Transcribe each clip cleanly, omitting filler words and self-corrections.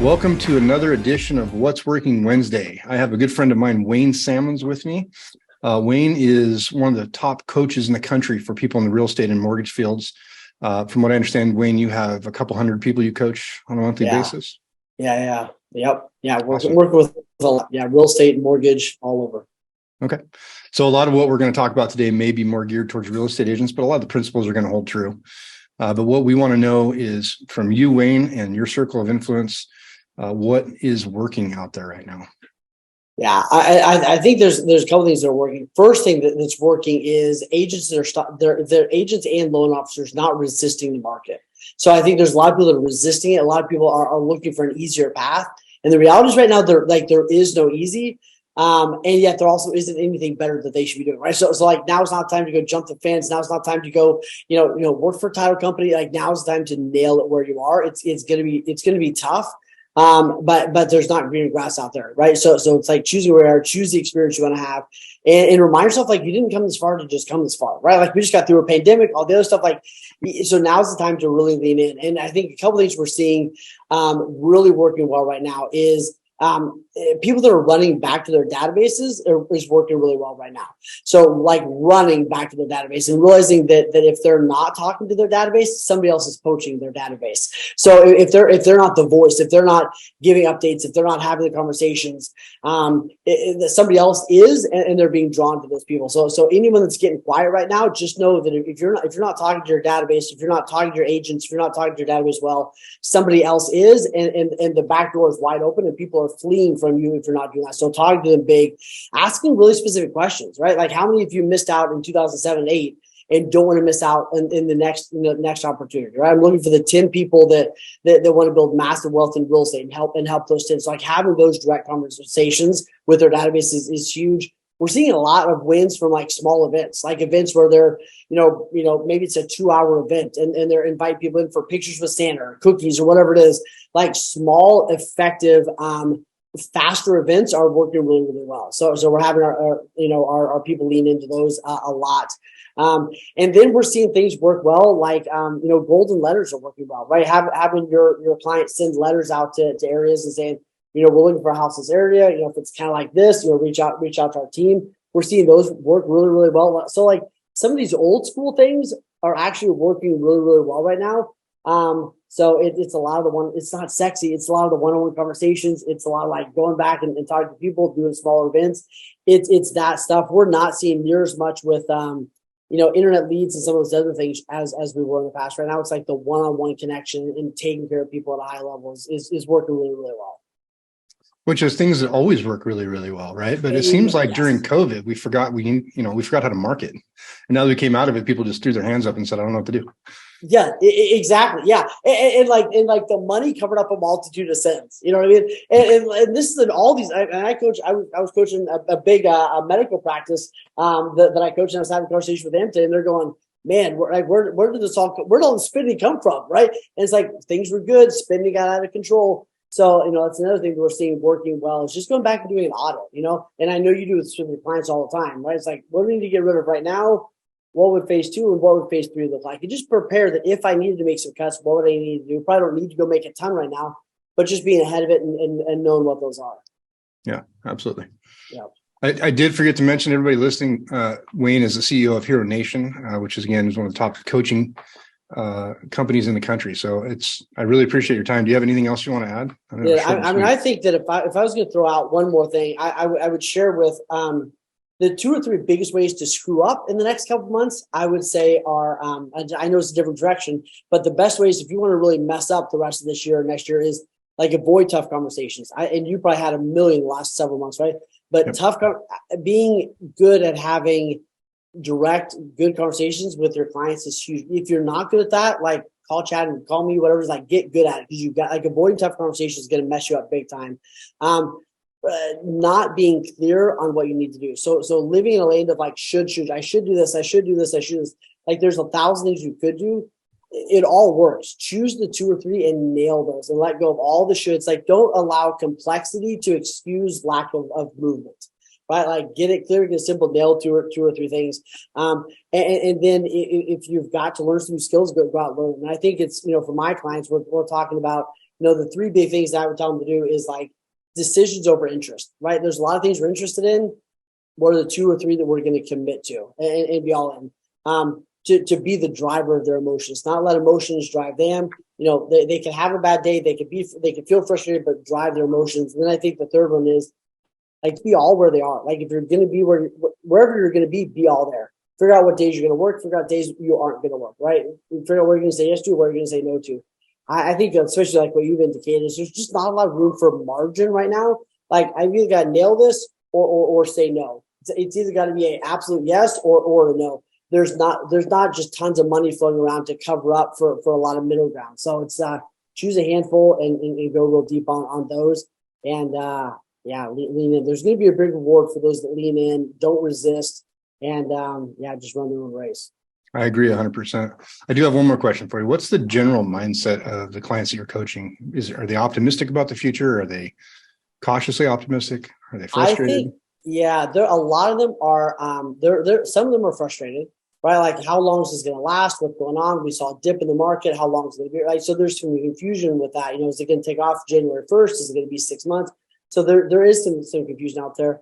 Welcome to another edition of What's Working Wednesday. I have a good friend of mine, Wayne Salmans, with me. Wayne is one of the top coaches in the country for people in the real estate and mortgage fields. From what I understand, Wayne, you have a couple hundred people you coach on a monthly basis. Yep. Yeah. Awesome. Working with a lot. Yeah. Real estate and mortgage all over. Okay. So a lot of what we're going to talk about today may be more geared towards real estate agents, but a lot of the principles are going to hold true. But what we want to know is from you, Wayne, and your circle of influence, what is working out there right now? Yeah, I think there's a couple things that are working. First thing that's working is agents that are they're agents and loan officers not resisting the market. So I think there's a lot of people that are resisting it. A lot of people are looking for an easier path. And the reality is right now there is no easy. And yet there also isn't anything better that they should be doing, right? So like now is not time to go jump the fence. Now is not time to go, work for a title company. Like now is the time to nail it where you are. It's gonna be tough. But there's not greener grass out there, right? So it's like choosing where you are, choose the experience you want to have, and remind yourself like you didn't come this far to just come this far, right? Like we just got through a pandemic, all the other stuff. Like so now's the time to really lean in. And I think a couple of things we're seeing really working well right now is people that are running back to their databases is working really well right now. So like running back to their database and realizing that if they're not talking to their database, somebody else is poaching their database. So if they're not the voice, if they're not giving updates, if they're not having the conversations, somebody else is, and they're being drawn to those people. So anyone that's getting quiet right now, just know that if you're not talking to your database, if you're not talking to your agents, if you're not talking to your database well, somebody else is, and the back door is wide open, and people are fleeing from you if you're not doing that. So talking to them big, asking really specific questions, right? Like how many of you missed out in 2007, 8 and don't want to miss out in the next opportunity, right? I'm looking for the 10 people that want to build massive wealth in real estate and help those 10. So like having those direct conversations with their database is huge. We're seeing a lot of wins from like small events, like events where they're, maybe it's a 2-hour event and they're invite people in for pictures with Santa or cookies or whatever it is. Like small, effective, faster events are working really, really well. So we're having our people lean into those a lot. And then we're seeing things work well, like, golden letters are working well, right? Having your client send letters out to areas and saying, we're looking for a house in this area. If it's kind of like this, reach out to our team. We're seeing those work really, really well. So like some of these old school things are actually working really, really well right now. So it's a lot of it's not sexy. It's a lot of the one-on-one conversations. It's a lot of like going back and talking to people, doing smaller events. It's that stuff. We're not seeing near as much with, internet leads and some of those other things as we were in the past. Right now, it's like the one-on-one connection and taking care of people at a high level is working really, really well. Which is things that always work really, really well, right? But it seems like during COVID, we forgot how to market. And now that we came out of it, people just threw their hands up and said, I don't know what to do. Yeah, exactly. Yeah. And like the money covered up a multitude of sins, you know what I mean? And this is all these, I was coaching a big medical practice that I coached, and I was having a conversation with them today, and they're going, man, where did all the spending come from? Right. And it's like, things were good. Spending got out of control. So, that's another thing that we're seeing working well is just going back and doing an audit, and I know you do this with your clients all the time, right? It's like, what do we need to get rid of right now? What would phase 2 and what would phase 3 look like? And just prepare that if I needed to make some cuts, what would I need to do? Probably don't need to go make a ton right now, but just being ahead of it and knowing what those are. Yeah, absolutely. Yeah. I did forget to mention, everybody listening, Wayne is the CEO of Hero Nation, which is one of the top coaching companies in the country. So I really appreciate your time. Do you have anything else you want to add? I think that if I was going to throw out one more thing, I would share with the 2 or 3 biggest ways to screw up in the next couple of months, I would say are, I know it's a different direction, but the best ways if you want to really mess up the rest of this year or next year is like avoid tough conversations. And you probably had a million the last several months, right? But yep. Being good at having direct, good conversations with your clients is huge. If you're not good at that, like call Chad and call me, whatever, like get good at it, because you've got like avoiding tough conversations is going to mess you up big time. Not being clear on what you need to do. So living in a lane of like, I should do this. Like there's 1,000 things you could do. It all works. Choose the 2 or 3 and nail those and let go of all the shoulds. Like don't allow complexity to excuse lack of movement, right? Like get it clear, get it simple, nail 2 or 3 things. And then if you've got to learn some skills, go out and learn. And I think it's, for my clients, we're talking about, The three big things that I would tell them to do is like decisions over interest, right? There's a lot of things we're interested in. What are the 2 or 3 that we're going to commit to and be all in? To be the driver of their emotions, not let emotions drive them. They can have a bad day. They can feel frustrated, but drive their emotions. And then I think the third one is like be all where they are. Like if you're going to be wherever you're going to be all there. Figure out what days you're going to work. Figure out days you aren't going to work. Right. Figure out where you're going to say yes to, where you're going to say no to. I think especially like what you've indicated is there's just not a lot of room for margin right now. Like I've either got to nail this or say no. It's either got to be an absolute yes or a no. There's not just tons of money floating around to cover up for a lot of middle ground. So it's choose a handful and go real deep on those. And lean in. There's going to be a big reward for those that lean in, don't resist, and just run their own race. I agree 100%. I do have one more question for you. What's the general mindset of the clients that you're coaching? Are they optimistic about the future? Are they cautiously optimistic? Are they frustrated? I think, a lot of them are. Some of them are frustrated, right? Like, how long is this going to last? What's going on? We saw a dip in the market. How long is it going to be? Right. So there's some confusion with that. Is it going to take off January 1st? Is it going to be 6 months? So there is some confusion out there.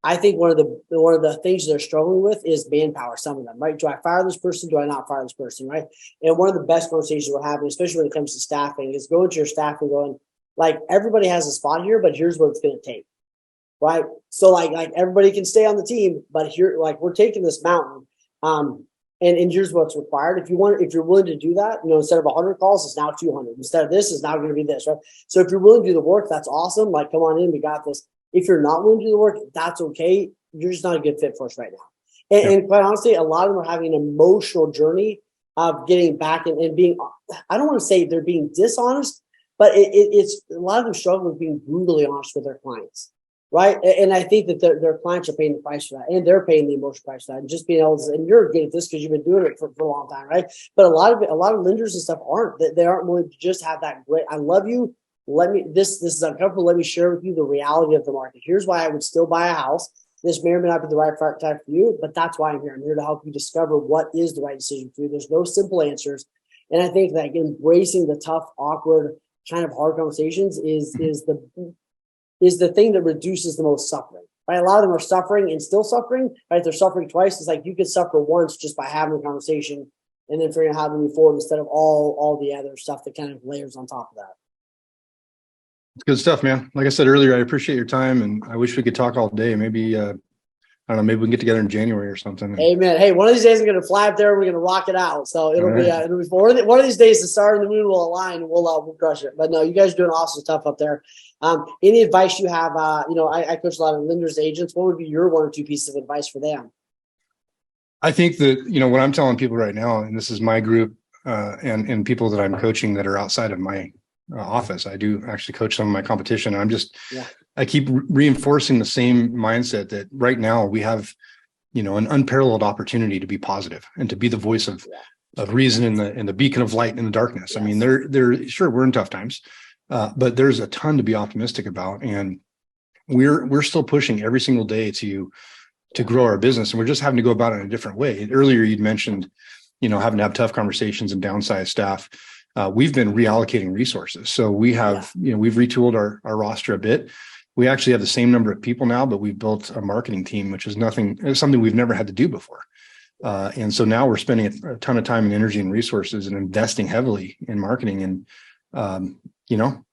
I think one of the things they're struggling with is manpower. Some of them, right? Do I fire this person? Do I not fire this person? Right? And one of the best conversations we're having, especially when it comes to staffing, is going to your staff and going, like, everybody has a spot here, but here's what it's going to take, right? So like everybody can stay on the team, but here, like, we're taking this mountain, and here's what's required. If you're willing to do that, instead of 100 calls, it's now 200. Instead of this, it's now going to be this, right? So if you're willing to do the work, that's awesome. Like, come on in, we got this. If you're not willing to do the work, that's okay. You're just not a good fit for us right now. And quite honestly, a lot of them are having an emotional journey of getting back and being, I don't want to say they're being dishonest, but it's a lot of them struggle with being brutally honest with their clients, right? And I think that their clients are paying the price for that, and they're paying the emotional price for that. And just being able to, and you're good at this because you've been doing it for a long time, right? But a lot of lenders and stuff aren't. They aren't willing to just have that great, I love you. This is uncomfortable. Let me share with you the reality of the market. Here's why I would still buy a house. This may or may not be the right type for you, but that's why I'm here. I'm here to help you discover what is the right decision for you. There's no simple answers. And I think that embracing the tough, awkward, kind of hard conversations is the thing that reduces the most suffering. Right? A lot of them are suffering and still suffering. Right? They're suffering twice. It's like you could suffer once just by having a conversation and then figuring out how to move forward instead of all the other stuff that kind of layers on top of that. It's good stuff, man. Like I said earlier, I appreciate your time, and I wish we could talk all day. Maybe, I don't know, maybe we can get together in January or something. Amen. Hey, one of these days I'm going to fly up there and we're going to rock it out. So it'll be one of these days the star and the moon will align and we'll crush it. But no, you guys are doing awesome stuff up there. Any advice you have? I coach a lot of lenders, agents. What would be your 1 or 2 pieces of advice for them? I think that, what I'm telling people right now, and this is my group and people that I'm coaching that are outside of my office. I do actually coach some of my competition. I keep reinforcing the same mindset that right now we have, an unparalleled opportunity to be positive and to be the voice of reason and the beacon of light in the darkness. Yes. I mean, they're sure we're in tough times, but there's a ton to be optimistic about, and we're still pushing every single day to grow our business, and we're just having to go about it in a different way. Earlier, you'd mentioned, having to have tough conversations and downsize staff. We've been reallocating resources. So we have, we've retooled our roster a bit. We actually have the same number of people now, but we've built a marketing team, which is something we've never had to do before. And so now we're spending a ton of time and energy and resources and investing heavily in marketing, and,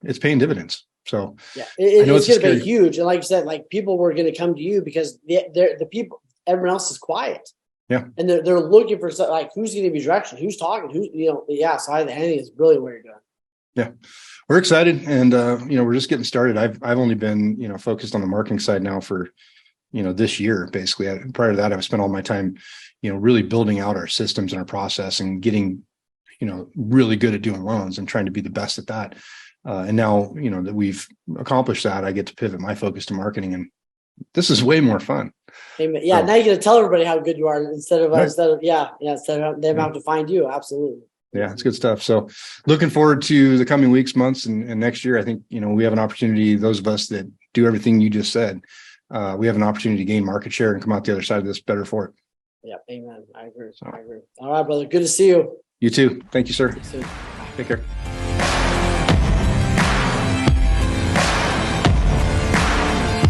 it's paying dividends. So it's going to be huge. And like you said, like, people were going to come to you because the people, everyone else is quiet. Yeah. And they're looking for, like, who's going to be direction, who's talking, so I think it's really where you're going. Yeah. We're excited. And, we're just getting started. I've only been, focused on the marketing side now for, this year, basically. Prior to that, I've spent all my time, really building out our systems and our process and getting, really good at doing loans and trying to be the best at that. And now, that we've accomplished that, I get to pivot my focus to marketing, and this is way more fun. Amen. Yeah. So, now you're going to tell everybody how good you are instead of them having to find you. Absolutely. Yeah, it's good stuff. So looking forward to the coming weeks, months, and next year. I think, we have an opportunity, those of us that do everything you just said, we have an opportunity to gain market share and come out the other side of this better for it. Yeah. Amen. I agree. All right, brother. Good to see you. You too. Thank you, sir. Take care.